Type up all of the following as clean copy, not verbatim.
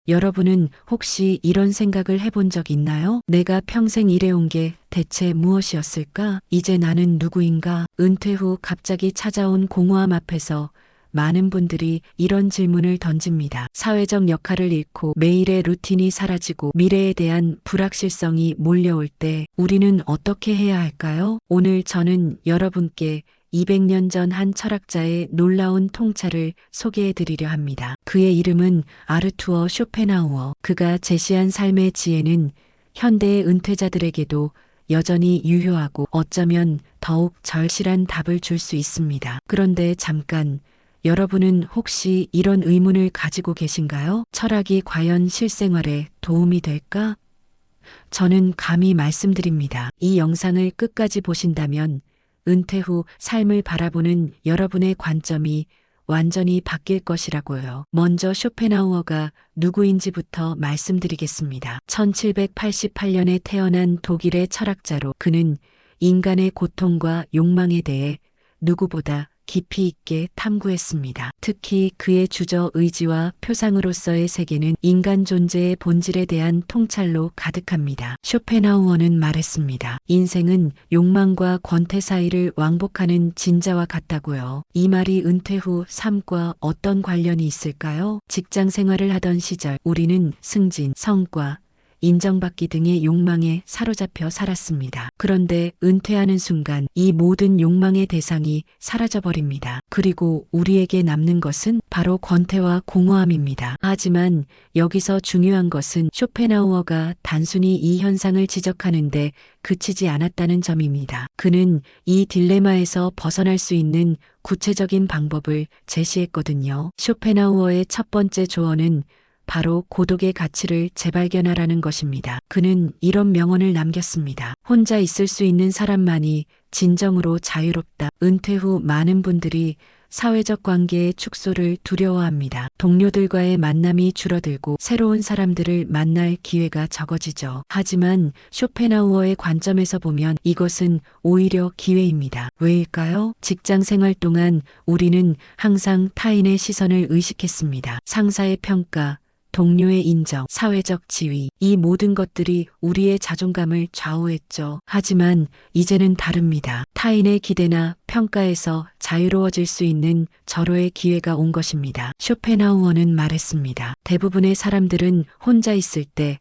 여러분은 혹시 이런 생각을 해본 적 있나요? 내가 평생 일해온 게 대체 무엇이었을까? 이제 나는 누구인가? 은퇴 후 갑자기 찾아온 공허함 앞에서 많은 분들이 이런 질문을 던집니다. 사회적 역할을 잃고 매일의 루틴이 사라지고 미래에 대한 불확실성이 몰려올 때 우리는 어떻게 해야 할까요? 오늘 저는 여러분께 200년 전 한 철학자의 놀라운 통찰을 소개해 드리려 합니다. 그의 이름은 아르투어 쇼펜하우어. 그가 제시한 삶의 지혜는 현대의 은퇴자들에게도 여전히 유효하고 어쩌면 더욱 절실한 답을 줄 수 있습니다. 그런데 잠깐, 여러분은 혹시 이런 의문을 가지고 계신가요? 철학이 과연 실생활에 도움이 될까? 저는 감히 말씀드립니다. 이 영상을 끝까지 보신다면 은퇴 후 삶을 바라보는 여러분의 관점이 완전히 바뀔 것이라고요. 먼저 쇼펜하우어가 누구인지부터 말씀드리겠습니다. 1788년에 태어난 독일의 철학자로 그는 인간의 고통과 욕망에 대해 누구보다 깊이 있게 탐구했습니다. 특히 그의 주저 의지와 표상으로서의 세계는 인간 존재의 본질에 대한 통찰로 가득합니다. 쇼펜하우어는 말했습니다. 인생은 욕망과 권태 사이를 왕복하는 진자와 같다고요. 이 말이 은퇴 후 삶과 어떤 관련이 있을까요? 직장 생활을 하던 시절 우리는 승진, 성과, 인정받기 등의 욕망에 사로잡혀 살았습니다. 그런데 은퇴하는 순간 이 모든 욕망의 대상이 사라져버립니다. 그리고 우리에게 남는 것은 바로 권태와 공허함입니다. 하지만 여기서 중요한 것은 쇼펜하우어가 단순히 이 현상을 지적하는데 그치지 않았다는 점입니다. 그는 이 딜레마에서 벗어날 수 있는 구체적인 방법을 제시했거든요. 쇼펜하우어의 첫 번째 조언은 바로 고독의 가치를 재발견하라는 것입니다. 그는 이런 명언을 남겼습니다. 혼자 있을 수 있는 사람만이 진정으로 자유롭다. 은퇴 후 많은 분들이 사회적 관계의 축소를 두려워합니다. 동료들과의 만남이 줄어들고 새로운 사람들을 만날 기회가 적어지죠. 하지만 쇼펜하우어의 관점에서 보면 이것은 오히려 기회입니다. 왜일까요? 직장 생활 동안 우리는 항상 타인의 시선을 의식했습니다. 상사의 평가, 동료의 인정, 사회적 지위, 이 모든 것들이 우리의 자존감을 좌우했죠. 하지만 이제는 다릅니다. 타인의 기대나 평가에서 자유로워질 수 있는 절호의 기회가 온 것입니다. 쇼펜하우어는 말했습니다. 대부분의 사람들은 혼자 있을 때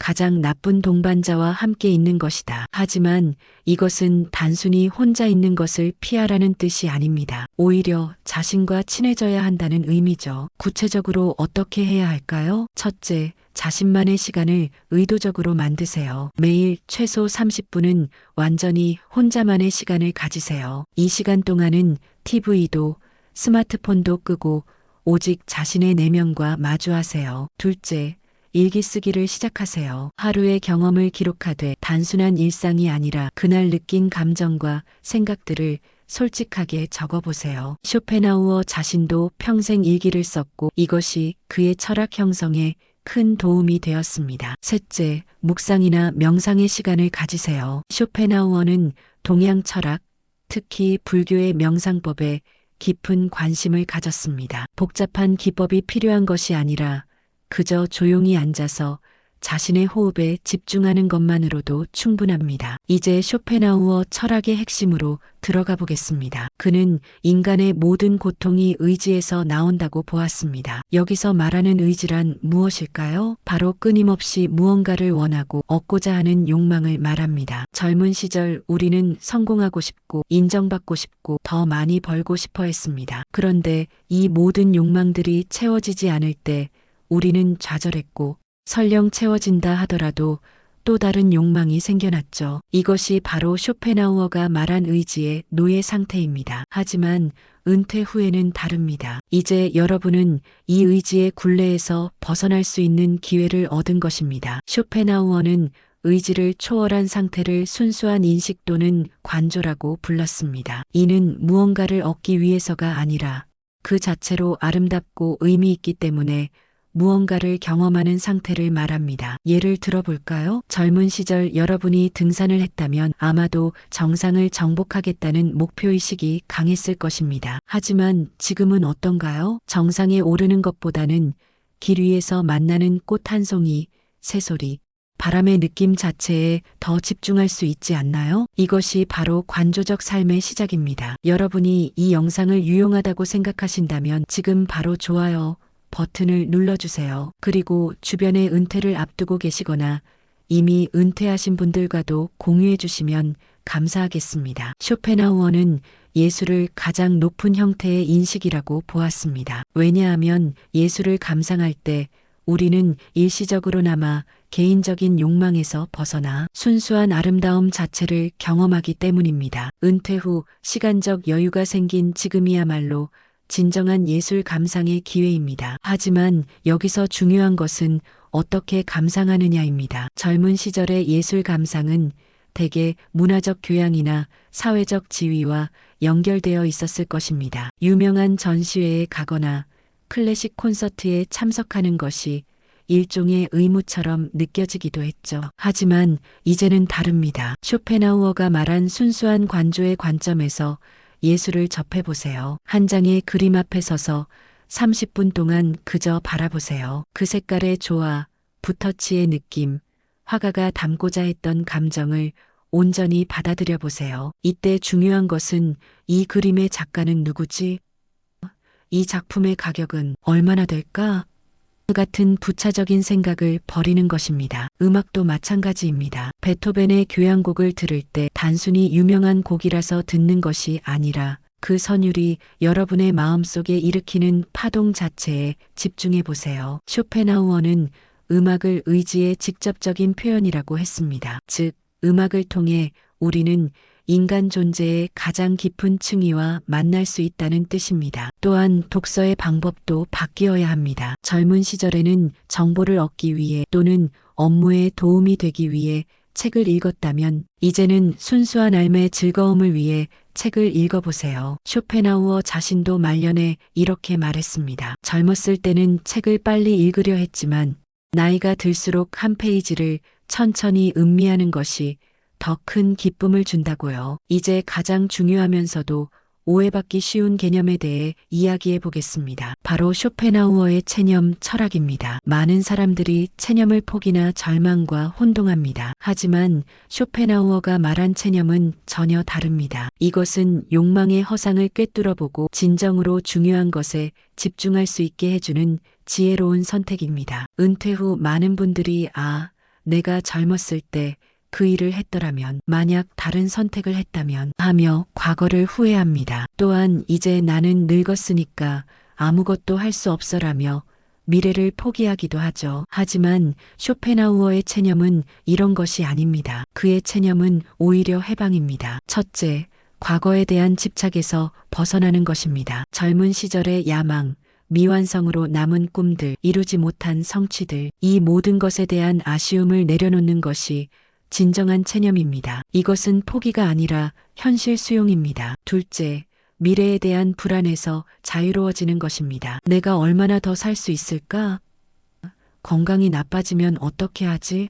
가장 나쁜 동반자와 함께 있는 것이다. 하지만 이것은 단순히 혼자 있는 것을 피하라는 뜻이 아닙니다. 오히려 자신과 친해져야 한다는 의미죠. 구체적으로 어떻게 해야 할까요? 첫째, 자신만의 시간을 의도적으로 만드세요. 매일 최소 30분은 완전히 혼자만의 시간을 가지세요. 이 시간 동안은 TV도 스마트폰도 끄고 오직 자신의 내면과 마주하세요. 둘째, 일기 쓰기를 시작하세요. 하루의 경험을 기록하되 단순한 일상이 아니라 그날 느낀 감정과 생각들을 솔직하게 적어보세요. 쇼펜하우어 자신도 평생 일기를 썼고 이것이 그의 철학 형성에 큰 도움이 되었습니다. 셋째, 묵상이나 명상의 시간을 가지세요. 쇼펜하우어는 동양 철학, 특히 불교의 명상법에 깊은 관심을 가졌습니다. 복잡한 기법이 필요한 것이 아니라 그저 조용히 앉아서 자신의 호흡에 집중하는 것만으로도 충분합니다. 이제 쇼펜하우어 철학의 핵심으로 들어가 보겠습니다. 그는 인간의 모든 고통이 의지에서 나온다고 보았습니다. 여기서 말하는 의지란 무엇일까요? 바로 끊임없이 무언가를 원하고 얻고자 하는 욕망을 말합니다. 젊은 시절 우리는 성공하고 싶고 인정받고 싶고 더 많이 벌고 싶어 했습니다. 그런데 이 모든 욕망들이 채워지지 않을 때 우리는 좌절했고 설령 채워진다 하더라도 또 다른 욕망이 생겨났죠. 이것이 바로 쇼펜하우어가 말한 의지의 노예 상태입니다. 하지만 은퇴 후에는 다릅니다. 이제 여러분은 이 의지의 굴레에서 벗어날 수 있는 기회를 얻은 것입니다. 쇼펜하우어는 의지를 초월한 상태를 순수한 인식 또는 관조라고 불렀습니다. 이는 무언가를 얻기 위해서가 아니라 그 자체로 아름답고 의미 있기 때문에 무언가를 경험하는 상태를 말합니다. 예를 들어볼까요? 젊은 시절 여러분이 등산을 했다면 아마도 정상을 정복하겠다는 목표의식이 강했을 것입니다. 하지만 지금은 어떤가요? 정상에 오르는 것보다는 길 위에서 만나는 꽃 한 송이, 새소리, 바람의 느낌 자체에 더 집중할 수 있지 않나요? 이것이 바로 관조적 삶의 시작입니다. 여러분이 이 영상을 유용하다고 생각하신다면 지금 바로 좋아요 버튼을 눌러주세요. 그리고 주변에 은퇴를 앞두고 계시거나 이미 은퇴하신 분들과도 공유해 주시면 감사하겠습니다. 쇼펜하우어는 예술을 가장 높은 형태의 인식이라고 보았습니다. 왜냐하면 예술을 감상할 때 우리는 일시적으로나마 개인적인 욕망에서 벗어나 순수한 아름다움 자체를 경험하기 때문입니다. 은퇴 후 시간적 여유가 생긴 지금이야말로 진정한 예술 감상의 기회입니다. 하지만 여기서 중요한 것은 어떻게 감상하느냐입니다. 젊은 시절의 예술 감상은 대개 문화적 교양이나 사회적 지위와 연결되어 있었을 것입니다. 유명한 전시회에 가거나 클래식 콘서트에 참석하는 것이 일종의 의무처럼 느껴지기도 했죠. 하지만 이제는 다릅니다. 쇼펜하우어가 말한 순수한 관조의 관점에서 예술을 접해보세요. 한 장의 그림 앞에 서서 30분 동안 그저 바라보세요. 그 색깔의 조화, 붓터치의 느낌, 화가가 담고자 했던 감정을 온전히 받아들여 보세요. 이때 중요한 것은 이 그림의 작가는 누구지? 이 작품의 가격은 얼마나 될까? 같은 부차적인 생각을 버리는 것입니다. 음악도 마찬가지입니다. 베토벤의 교향곡을 들을 때 단순히 유명한 곡이라서 듣는 것이 아니라 그 선율이 여러분의 마음속에 일으키는 파동 자체에 집중해 보세요. 쇼펜하우어는 음악을 의지의 직접적인 표현이라고 했습니다. 즉, 음악을 통해 우리는 인간 존재의 가장 깊은 층위와 만날 수 있다는 뜻입니다. 또한 독서의 방법도 바뀌어야 합니다. 젊은 시절에는 정보를 얻기 위해 또는 업무에 도움이 되기 위해 책을 읽었다면 이제는 순수한 삶의 즐거움을 위해 책을 읽어보세요. 쇼펜하우어 자신도 말년에 이렇게 말했습니다. 젊었을 때는 책을 빨리 읽으려 했지만 나이가 들수록 한 페이지를 천천히 음미하는 것이 더 큰 기쁨을 준다고요. 이제 가장 중요하면서도 오해받기 쉬운 개념에 대해 이야기해 보겠습니다. 바로 쇼펜하우어의 체념 철학입니다. 많은 사람들이 체념을 포기나 절망과 혼동합니다. 하지만 쇼펜하우어가 말한 체념은 전혀 다릅니다. 이것은 욕망의 허상을 꿰뚫어보고 진정으로 중요한 것에 집중할 수 있게 해주는 지혜로운 선택입니다. 은퇴 후 많은 분들이 내가 젊었을 때 그 일을 했더라면, 만약 다른 선택을 했다면 하며 과거를 후회합니다. 또한 이제 나는 늙었으니까 아무것도 할 수 없어라며 미래를 포기하기도 하죠. 하지만 쇼펜하우어의 체념은 이런 것이 아닙니다. 그의 체념은 오히려 해방입니다. 첫째, 과거에 대한 집착에서 벗어나는 것입니다. 젊은 시절의 야망, 미완성으로 남은 꿈들, 이루지 못한 성취들, 이 모든 것에 대한 아쉬움을 내려놓는 것이 진정한 체념입니다. 이것은 포기가 아니라 현실 수용입니다. 둘째, 미래에 대한 불안에서 자유로워지는 것입니다. 내가 얼마나 더 살 수 있을까? 건강이 나빠지면 어떻게 하지?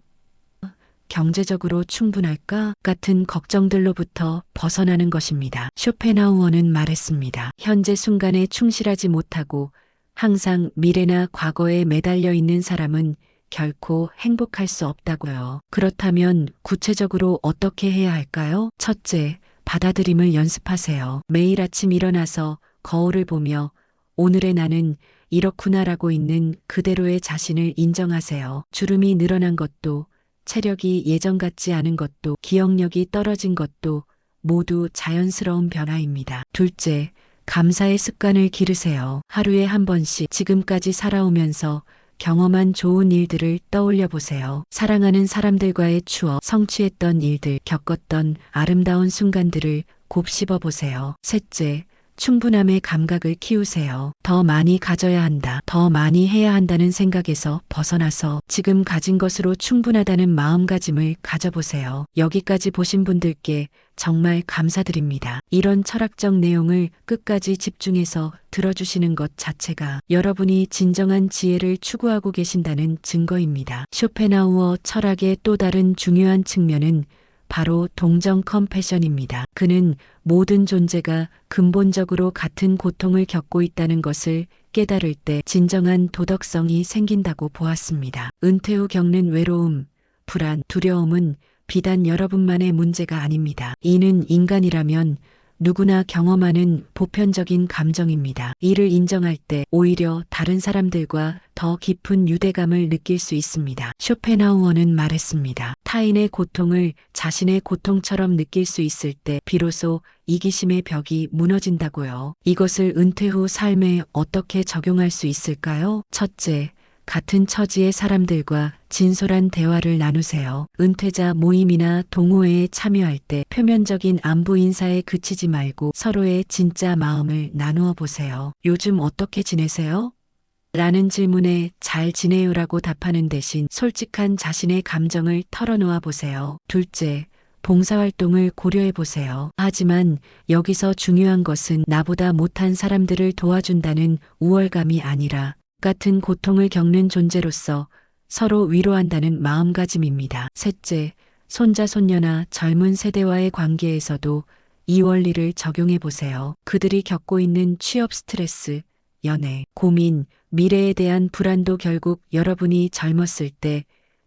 경제적으로 충분할까? 같은 걱정들로부터 벗어나는 것입니다. 쇼펜하우어는 말했습니다. 현재 순간에 충실하지 못하고 항상 미래나 과거에 매달려 있는 사람은 결코 행복할 수 없다고요. 그렇다면 구체적으로 어떻게 해야 할까요? 첫째, 받아들임을 연습하세요. 매일 아침 일어나서 거울을 보며 오늘의 나는 이렇구나라고 있는 그대로의 자신을 인정하세요. 주름이 늘어난 것도, 체력이 예전 같지 않은 것도, 기억력이 떨어진 것도 모두 자연스러운 변화입니다. 둘째, 감사의 습관을 기르세요. 하루에 한 번씩 지금까지 살아오면서 경험한 좋은 일들을 떠올려 보세요. 사랑하는 사람들과의 추억, 성취했던 일들, 겪었던 아름다운 순간들을 곱씹어 보세요. 셋째, 충분함의 감각을 키우세요. 더 많이 가져야 한다, 더 많이 해야 한다는 생각에서 벗어나서 지금 가진 것으로 충분하다는 마음가짐을 가져보세요. 여기까지 보신 분들께 정말 감사드립니다. 이런 철학적 내용을 끝까지 집중해서 들어주시는 것 자체가 여러분이 진정한 지혜를 추구하고 계신다는 증거입니다. 쇼펜하우어 철학의 또 다른 중요한 측면은 바로 동정 컴패션입니다. 그는 모든 존재가 근본적으로 같은 고통을 겪고 있다는 것을 깨달을 때 진정한 도덕성이 생긴다고 보았습니다. 은퇴 후 겪는 외로움, 불안, 두려움은 비단 여러분만의 문제가 아닙니다. 이는 인간이라면 누구나 경험하는 보편적인 감정입니다. 이를 인정할 때 오히려 다른 사람들과 더 깊은 유대감을 느낄 수 있습니다. 쇼펜하우어는 말했습니다. 타인의 고통을 자신의 고통처럼 느낄 수 있을 때 비로소 이기심의 벽이 무너진다고요. 이것을 은퇴 후 삶에 어떻게 적용할 수 있을까요? 첫째, 같은 처지의 사람들과 진솔한 대화를 나누세요. 은퇴자 모임이나 동호회에 참여할 때 표면적인 안부 인사에 그치지 말고 서로의 진짜 마음을 나누어 보세요. 요즘 어떻게 지내세요? 라는 질문에 잘 지내요라고 답하는 대신 솔직한 자신의 감정을 털어놓아 보세요. 둘째, 봉사활동을 고려해 보세요. 하지만 여기서 중요한 것은 나보다 못한 사람들을 도와준다는 우월감이 아니라 같은 고통을 겪는 존재로서 서로 위로한다는 마음가짐입니다. 셋째, 손자, 손녀나 젊은 세대와의 관계에서도 이 원리를 적용해 보세요. 그들이 겪고 있는 취업 스트레스, 연애, 고민, 미래에 대한 불안도 결국 여러분이 젊었을 때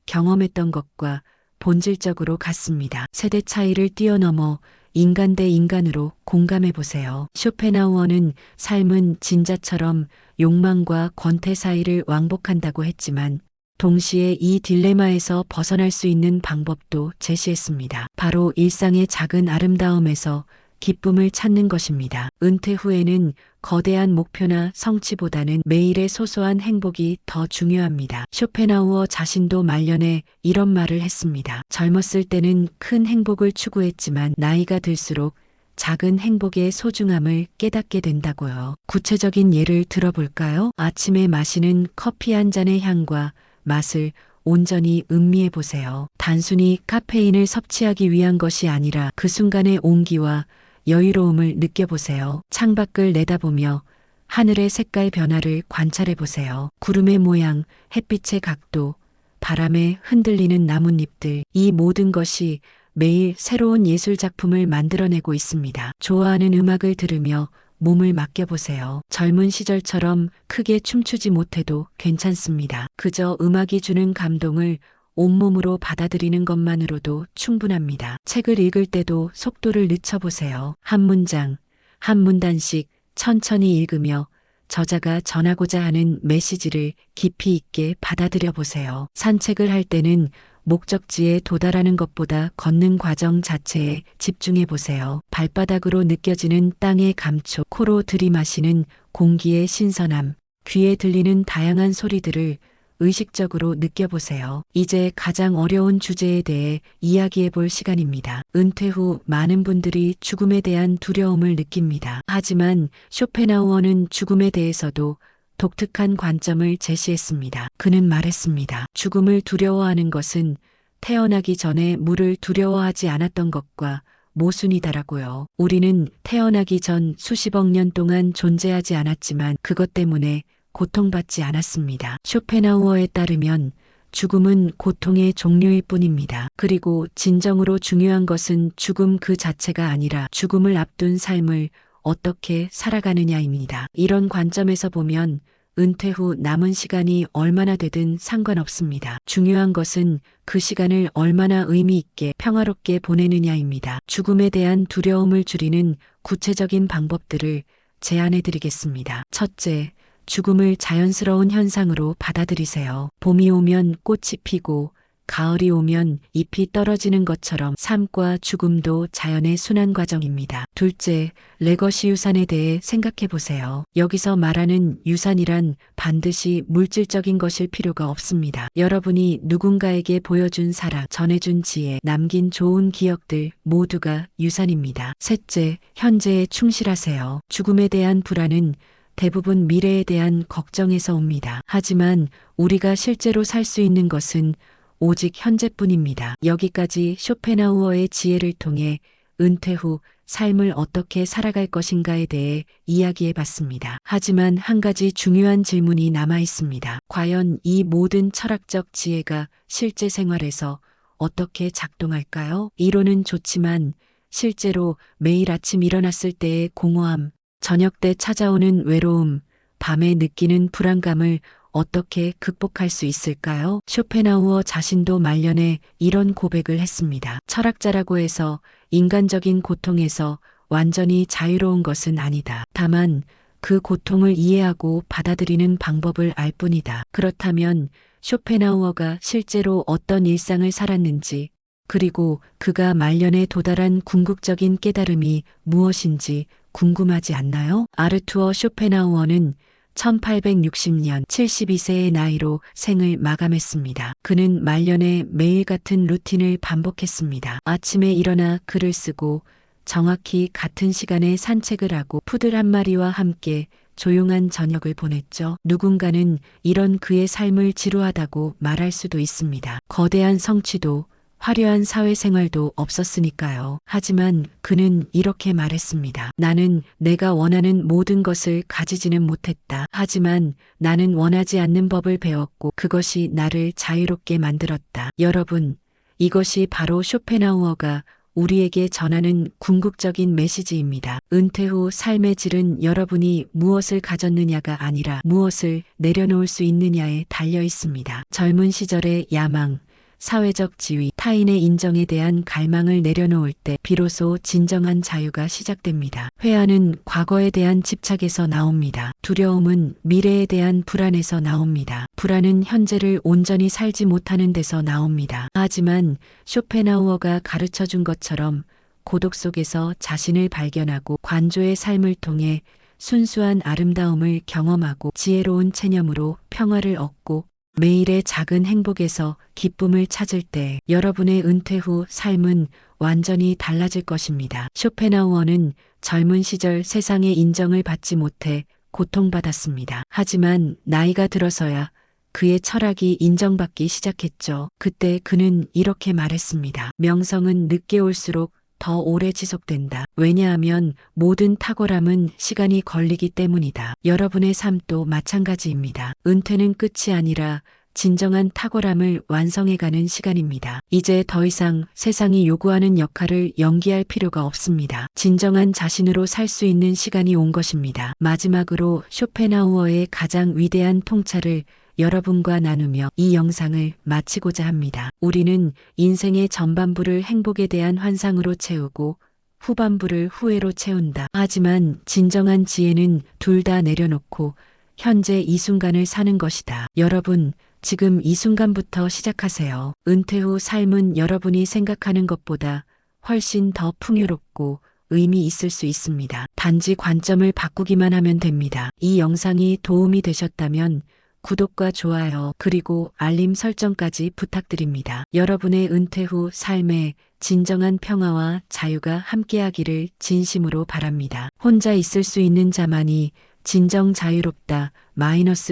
경험했던 것과 본질적으로 같습니다. 세대 차이를 뛰어넘어 인간 대 인간으로 공감해 보세요. 쇼펜하우어는 삶은 진자처럼 욕망과 권태 사이를 왕복한다고 했지만 동시에 이 딜레마에서 벗어날 수 있는 방법도 제시했습니다. 바로 일상의 작은 아름다움에서 기쁨을 찾는 것입니다. 은퇴 후에는 거대한 목표나 성취보다는 매일의 소소한 행복이 더 중요합니다. 쇼펜하우어 자신도 말년에 이런 말을 했습니다. 젊었을 때는 큰 행복을 추구했지만 나이가 들수록 작은 행복의 소중함을 깨닫게 된다고요. 구체적인 예를 들어볼까요? 아침에 마시는 커피 한 잔의 향과 맛을 온전히 음미해 보세요. 단순히 카페인을 섭취하기 위한 것이 아니라 그 순간의 온기와 여유로움을 느껴보세요. 창밖을 내다보며 하늘의 색깔 변화를 관찰해 보세요. 구름의 모양, 햇빛의 각도, 바람에 흔들리는 나뭇잎들, 이 모든 것이 매일 새로운 예술 작품을 만들어내고 있습니다. 좋아하는 음악을 들으며 몸을 맡겨보세요. 젊은 시절처럼 크게 춤추지 못해도 괜찮습니다. 그저 음악이 주는 감동을 온몸으로 받아들이는 것만으로도 충분합니다. 책을 읽을 때도 속도를 늦춰보세요. 한 문장, 한 문단씩 천천히 읽으며 저자가 전하고자 하는 메시지를 깊이 있게 받아들여 보세요. 산책을 할 때는 목적지에 도달하는 것보다 걷는 과정 자체에 집중해 보세요. 발바닥으로 느껴지는 땅의 감촉, 코로 들이마시는 공기의 신선함, 귀에 들리는 다양한 소리들을 의식적으로 느껴보세요. 이제 가장 어려운 주제에 대해 이야기해 볼 시간입니다. 은퇴 후 많은 분들이 죽음에 대한 두려움을 느낍니다. 하지만 쇼펜하우어는 죽음에 대해서도 독특한 관점을 제시했습니다. 그는 말했습니다. 죽음을 두려워하는 것은 태어나기 전에 물을 두려워하지 않았던 것과 모순이다라고요. 우리는 태어나기 전 수십억 년 동안 존재하지 않았지만 그것 때문에 고통받지 않았습니다. 쇼펜하우어에 따르면 죽음은 고통의 종류일 뿐입니다. 그리고 진정으로 중요한 것은 죽음 그 자체가 아니라 죽음을 앞둔 삶을 어떻게 살아가느냐입니다. 이런 관점에서 보면 은퇴 후 남은 시간이 얼마나 되든 상관없습니다. 중요한 것은 그 시간을 얼마나 의미 있게 평화롭게 보내느냐입니다. 죽음에 대한 두려움을 줄이는 구체적인 방법들을 제안해 드리겠습니다. 첫째, 죽음을 자연스러운 현상으로 받아들이세요. 봄이 오면 꽃이 피고 가을이 오면 잎이 떨어지는 것처럼 삶과 죽음도 자연의 순환 과정입니다. 둘째, 레거시 유산에 대해 생각해 보세요. 여기서 말하는 유산이란 반드시 물질적인 것일 필요가 없습니다. 여러분이 누군가에게 보여준 사랑, 전해준 지혜, 남긴 좋은 기억들 모두가 유산입니다. 셋째, 현재에 충실하세요. 죽음에 대한 불안은 대부분 미래에 대한 걱정에서 옵니다. 하지만 우리가 실제로 살 수 있는 것은 오직 현재뿐입니다. 여기까지 쇼펜하우어의 지혜를 통해 은퇴 후 삶을 어떻게 살아갈 것인가에 대해 이야기해 봤습니다. 하지만 한 가지 중요한 질문이 남아 있습니다. 과연 이 모든 철학적 지혜가 실제 생활에서 어떻게 작동할까요? 이론은 좋지만 실제로 매일 아침 일어났을 때의 공허함, 저녁 때 찾아오는 외로움, 밤에 느끼는 불안감을 어떻게 극복할 수 있을까요? 쇼펜하우어 자신도 말년에 이런 고백을 했습니다. 철학자라고 해서 인간적인 고통에서 완전히 자유로운 것은 아니다. 다만 그 고통을 이해하고 받아들이는 방법을 알 뿐이다. 그렇다면 쇼펜하우어가 실제로 어떤 일상을 살았는지, 그리고 그가 말년에 도달한 궁극적인 깨달음이 무엇인지 궁금하지 않나요? 아르투어 쇼펜하우어는 1860년 72세의 나이로 생을 마감했습니다. 그는 말년에 매일 같은 루틴을 반복했습니다. 아침에 일어나 글을 쓰고 정확히 같은 시간에 산책을 하고 푸들 한 마리와 함께 조용한 저녁을 보냈죠. 누군가는 이런 그의 삶을 지루하다고 말할 수도 있습니다. 거대한 성취도 화려한 사회생활도 없었으니까요. 하지만 그는 이렇게 말했습니다. 나는 내가 원하는 모든 것을 가지지는 못했다. 하지만 나는 원하지 않는 법을 배웠고 그것이 나를 자유롭게 만들었다. 여러분, 이것이 바로 쇼펜하우어가 우리에게 전하는 궁극적인 메시지입니다. 은퇴 후 삶의 질은 여러분이 무엇을 가졌느냐가 아니라 무엇을 내려놓을 수 있느냐에 달려 있습니다. 젊은 시절의 야망, 사회적 지위, 타인의 인정에 대한 갈망을 내려놓을 때 비로소 진정한 자유가 시작됩니다. 회한은 과거에 대한 집착에서 나옵니다. 두려움은 미래에 대한 불안에서 나옵니다. 불안은 현재를 온전히 살지 못하는 데서 나옵니다. 하지만 쇼펜하우어가 가르쳐 준 것처럼 고독 속에서 자신을 발견하고 관조의 삶을 통해 순수한 아름다움을 경험하고 지혜로운 체념으로 평화를 얻고 매일의 작은 행복에서 기쁨을 찾을 때 여러분의 은퇴 후 삶은 완전히 달라질 것입니다. 쇼펜하우어는 젊은 시절 세상의 인정을 받지 못해 고통받았습니다. 하지만 나이가 들어서야 그의 철학이 인정받기 시작했죠. 그때 그는 이렇게 말했습니다. 명성은 늦게 올수록 더 오래 지속된다. 왜냐하면 모든 탁월함은 시간이 걸리기 때문이다. 여러분의 삶도 마찬가지입니다. 은퇴는 끝이 아니라 진정한 탁월함을 완성해가는 시간입니다. 이제 더 이상 세상이 요구하는 역할을 연기할 필요가 없습니다. 진정한 자신으로 살 수 있는 시간이 온 것입니다. 마지막으로 쇼펜하우어의 가장 위대한 통찰을 여러분과 나누며 이 영상을 마치고자 합니다. 우리는 인생의 전반부를 행복에 대한 환상으로 채우고 후반부를 후회로 채운다. 하지만 진정한 지혜는 둘 다 내려놓고 현재 이 순간을 사는 것이다. 여러분, 지금 이 순간부터 시작하세요. 은퇴 후 삶은 여러분이 생각하는 것보다 훨씬 더 풍요롭고 의미 있을 수 있습니다. 단지 관점을 바꾸기만 하면 됩니다. 이 영상이 도움이 되셨다면 구독과 좋아요 그리고 알림 설정까지 부탁드립니다. 여러분의 은퇴 후 삶에 진정한 평화와 자유가 함께하기를 진심으로 바랍니다. 혼자 있을 수 있는 자만이 진정 자유롭다.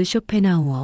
쇼펜하우어